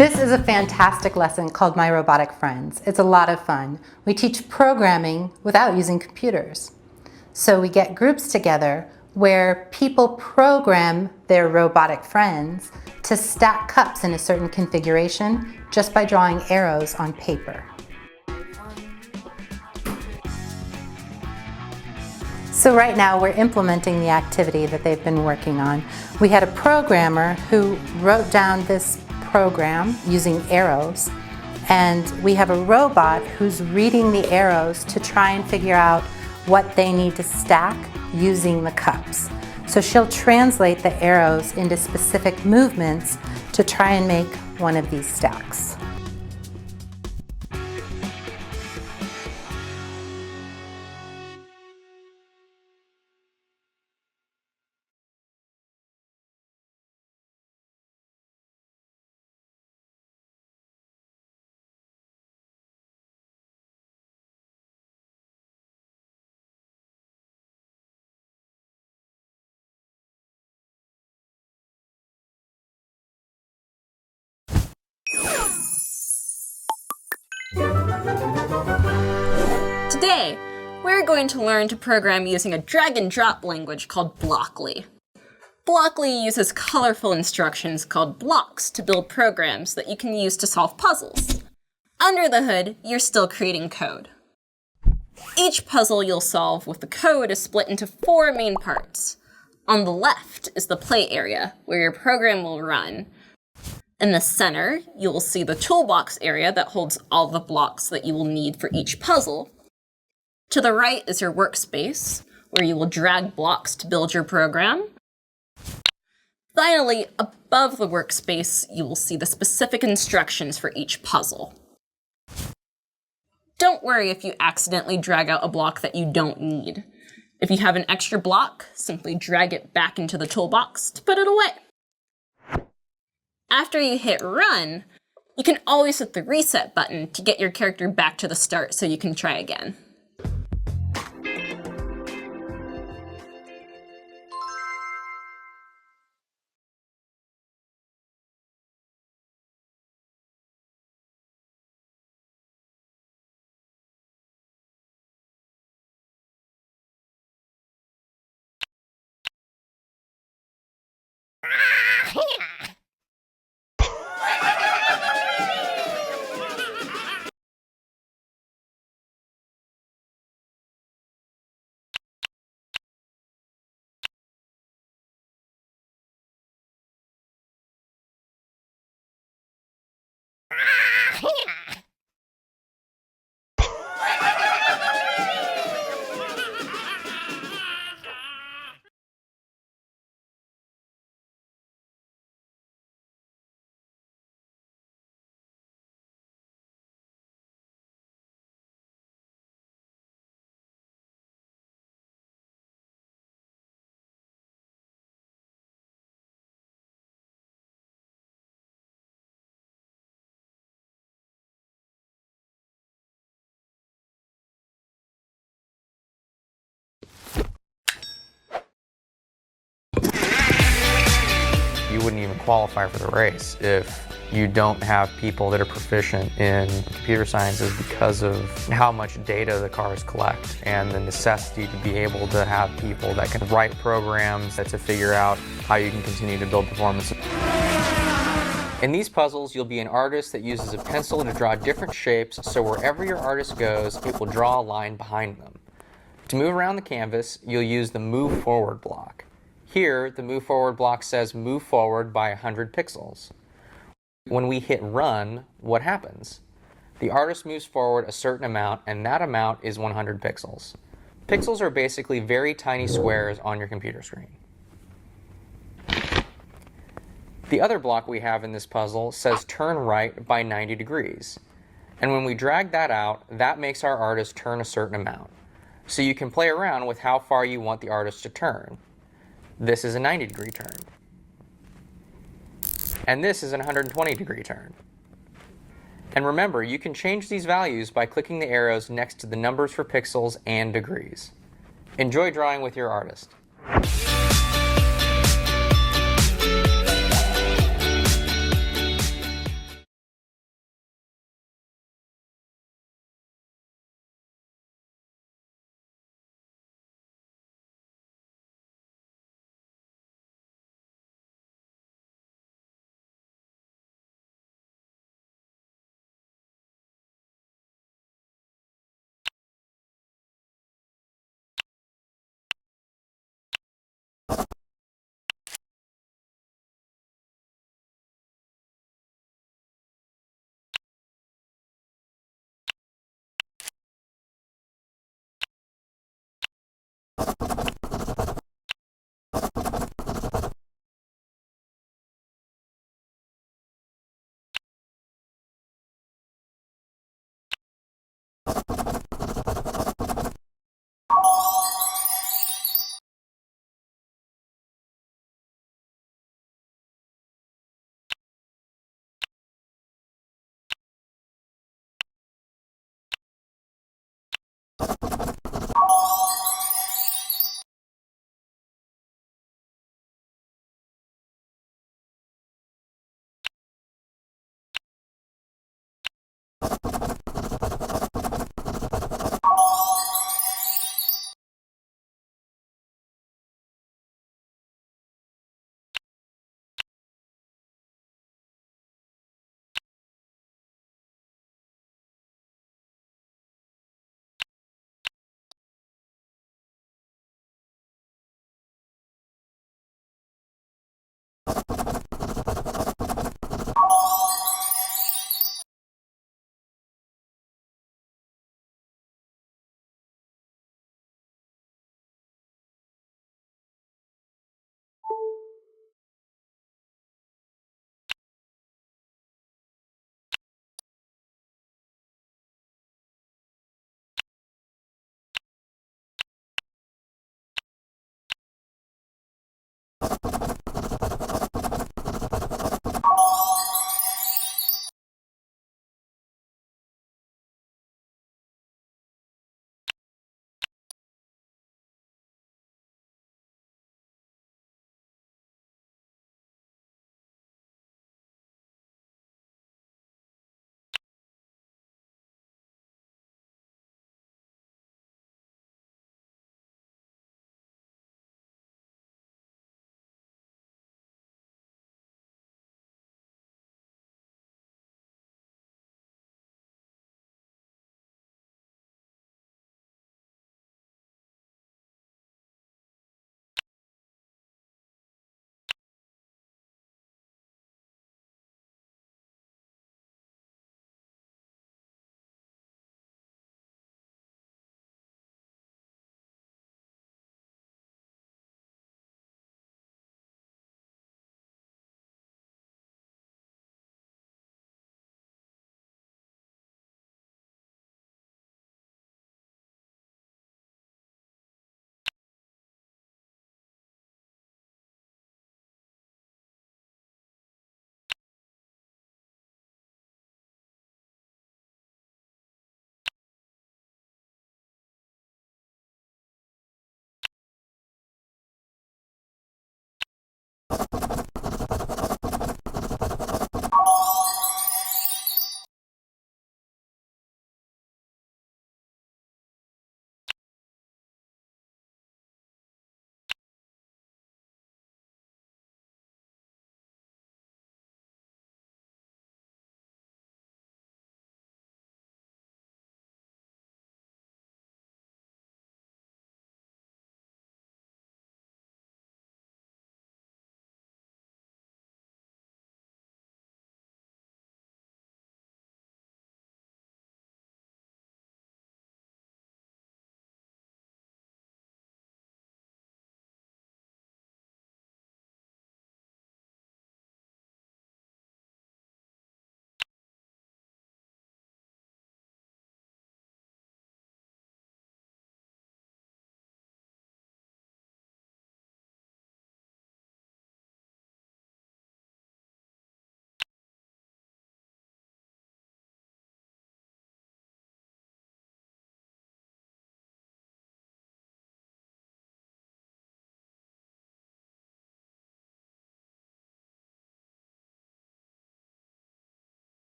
This is a fantastic lesson called My Robotic Friends. It's a lot of fun. We teach programming without using computers. So we get groups together where people program their robotic friends to stack cups in a certain configuration just by drawing arrows on paper. So right now we're implementing the activity that they've been working on. We had a programmer who wrote down this program using arrows, and we have a robot who's reading the arrows to try and figure out what they need to stack using the cups. So she'll translate the arrows into specific movements to try and make one of these stacks. Today, we're going to learn to program using a drag-and-drop language called Blockly. Blockly uses colorful instructions called blocks to build programs that you can use to solve puzzles. Under the hood, you're still creating code. Each puzzle you'll solve with the code is split into 4 main parts. On the left is the play area, where your program will run. In the center, you will see the toolbox area that holds all the blocks that you will need for each puzzle. To the right is your workspace, where you will drag blocks to build your program. Finally, above the workspace, you will see the specific instructions for each puzzle. Don't worry if you accidentally drag out a block that you don't need. If you have an extra block, simply drag it back into the toolbox to put it away. After you hit run, you can always hit the reset button to get your character back to the start so you can try again. You wouldn't even qualify for the race if you don't have people that are proficient in computer sciences because of how much data the cars collect and the necessity to be able to have people that can write programs to figure out how you can continue to build performance. In these puzzles, you'll be an artist that uses a pencil to draw different shapes, so wherever your artist goes, it will draw a line behind them. To move around the canvas, you'll use the Move Forward block. Here, the Move Forward block says move forward by 100 pixels. When we hit run, what happens? The artist moves forward a certain amount, and that amount is 100 pixels. Pixels are basically very tiny squares on your computer screen. The other block we have in this puzzle says turn right by 90 degrees. And when we drag that out, that makes our artist turn a certain amount. So you can play around with how far you want the artist to turn. This is a 90-degree turn. And this is a 120-degree turn. And remember, you can change these values by clicking the arrows next to the numbers for pixels and degrees. Enjoy drawing with your artist.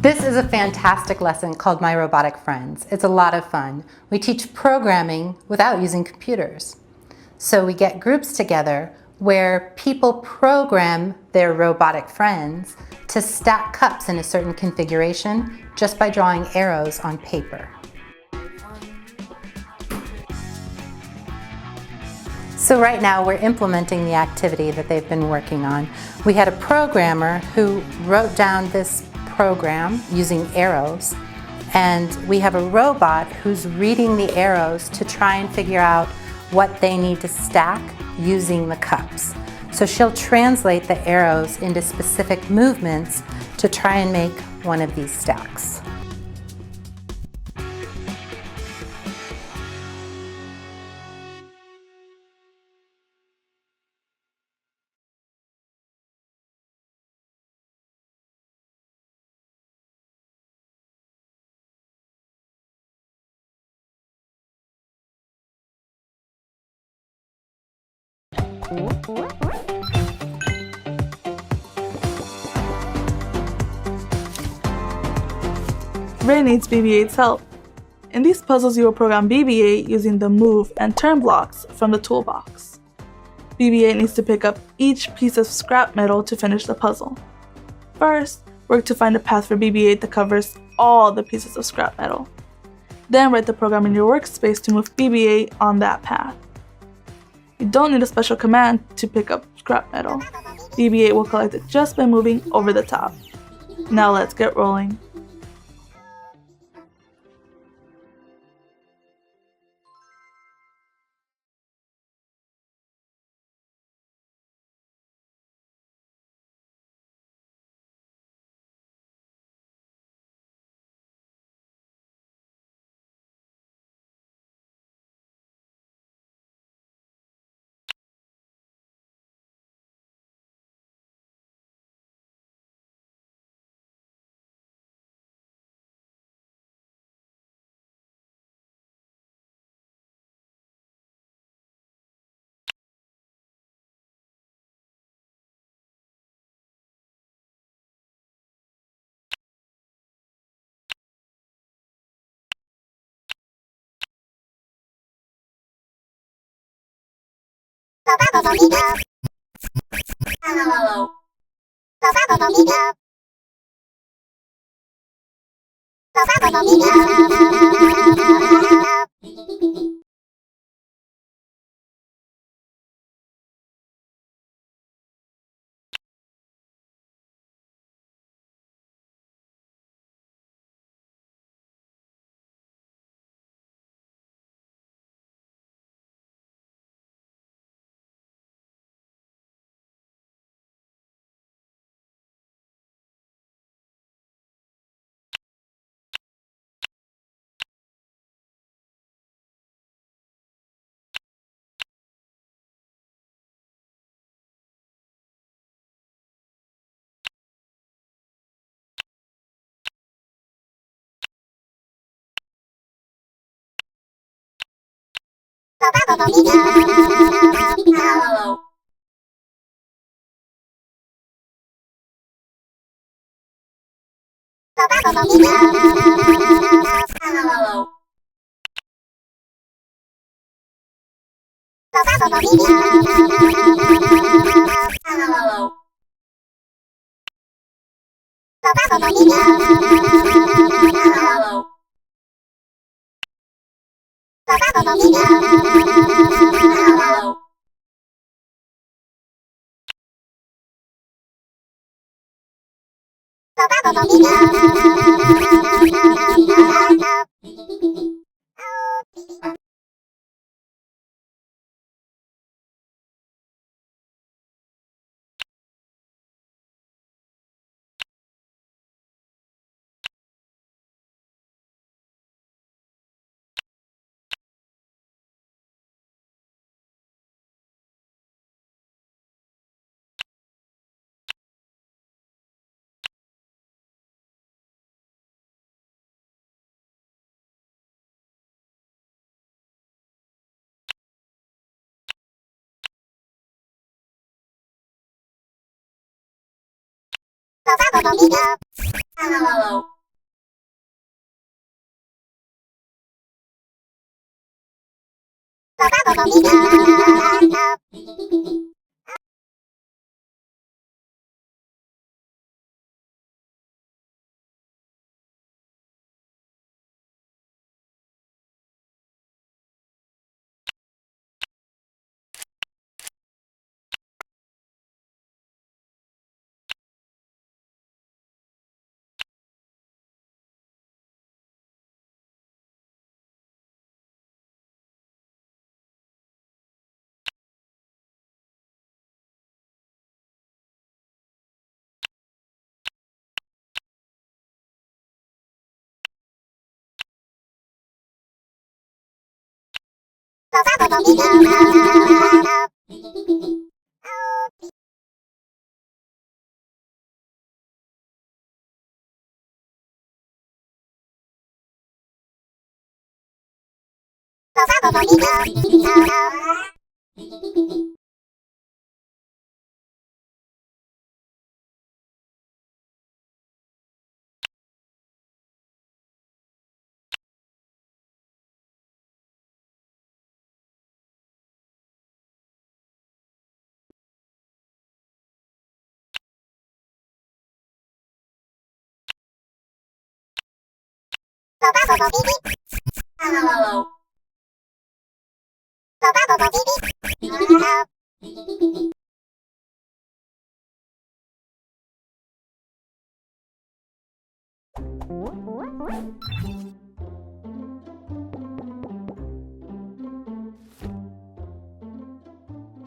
This is a fantastic lesson called My Robotic Friends. It's a lot of fun. We teach programming without using computers. So we get groups together where people program their robotic friends to stack cups in a certain configuration just by drawing arrows on paper. So right now we're implementing the activity that they've been working on. We had a programmer who wrote down this program using arrows, and we have a robot who's reading the arrows to try and figure out what they need to stack using the cups. So she'll translate the arrows into specific movements to try and make one of these stacks. Ray needs BB-8's help. In these puzzles, you will program BB-8 using the move and turn blocks from the toolbox. BB-8 needs to pick up each piece of scrap metal to finish the puzzle. First, work to find a path for BB-8 that covers all the pieces of scrap metal. Then write the program in your workspace to move BB-8 on that path. You don't need a special command to pick up scrap metal. BB-8 will collect it just by moving over the top. Now let's get rolling.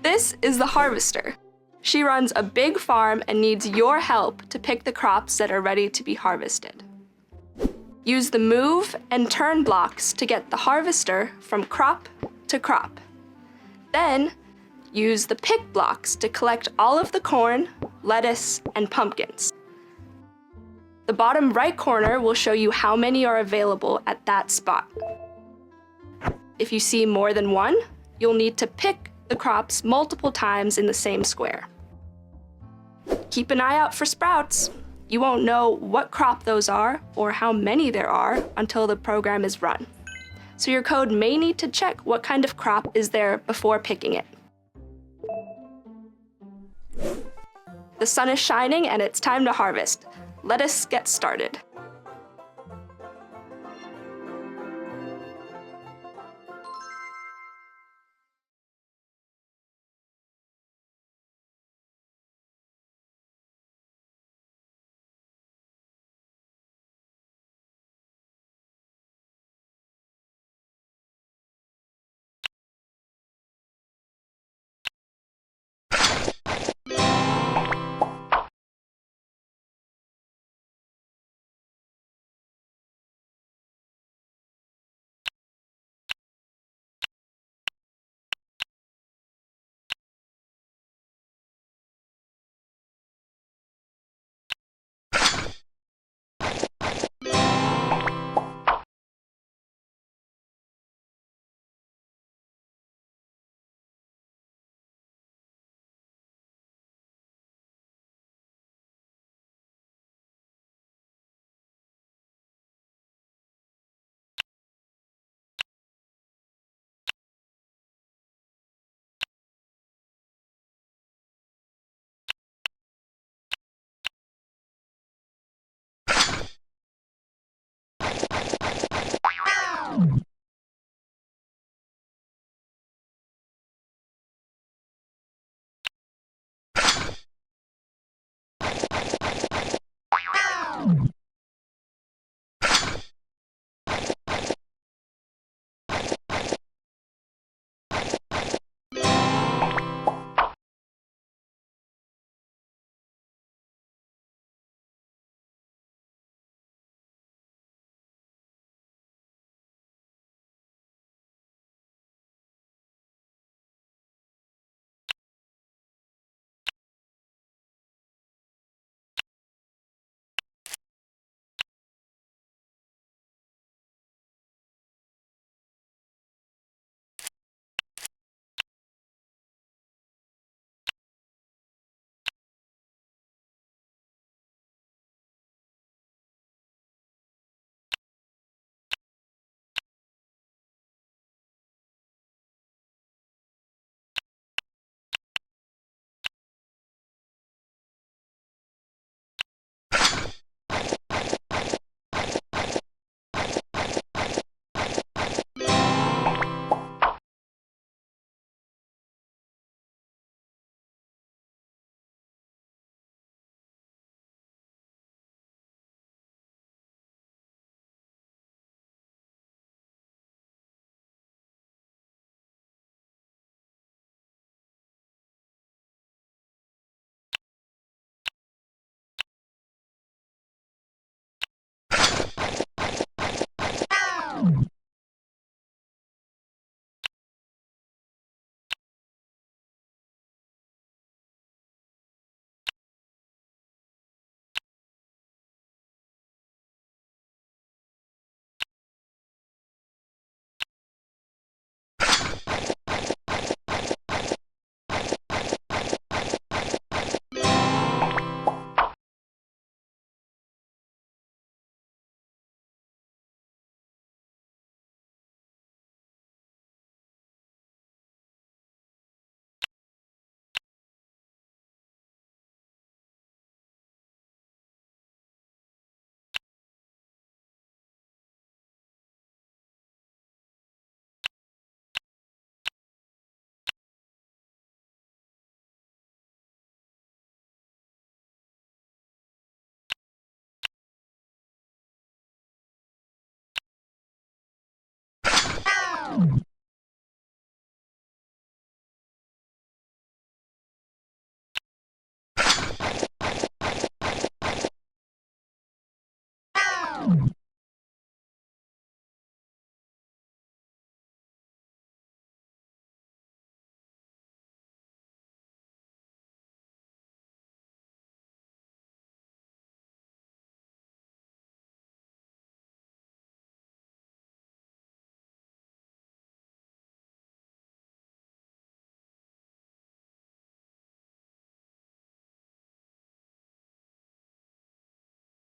This is the harvester. She runs a big farm and needs your help to pick the crops that are ready to be harvested. Use the move and turn blocks to get the harvester from crop to crop. Then, use the pick blocks to collect all of the corn, lettuce, and pumpkins. The bottom right corner will show you how many are available at that spot. If you see more than one, you'll need to pick the crops multiple times in the same square. Keep an eye out for sprouts. You won't know what crop those are or how many there are until the program is run. So your code may need to check what kind of crop is there before picking it. The sun is shining and it's time to harvest. Let us get started.